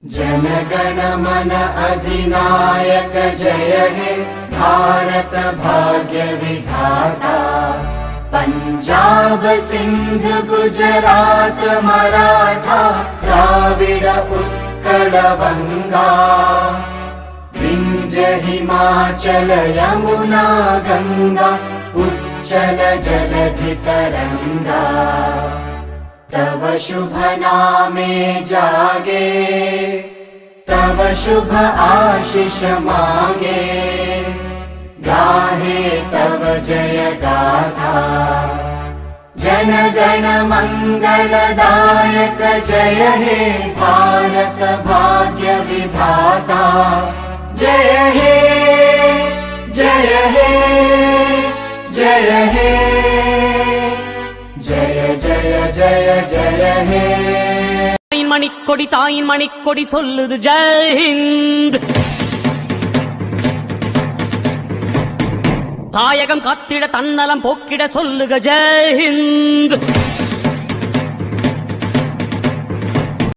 जनगण मन अधिनायक जय हे भारत भाग्य विधाता। पंजाब सिंध गुजरात मराठा द्राविड उत्कल बंगा। विंध्य हिमाचल यमुना गंगा उच्चल जलधि तरंगा। तव शुभ नामे जागे तव शुभ आशीष मांगे। गाहे तव जय गाथा जन गण मंगलदायक जय हे भारत भाग्य विधाता। जय हे जय हे जय हे जय जय जय जय हे। மணிக்கொடி தாயின் மணிக்கொடி சொல்லுது ஜெய் ஹிந்த். தாயகம் காத்திட தன்னலம் போக்கிட சொல்லுக ஜெய் ஹிந்த்.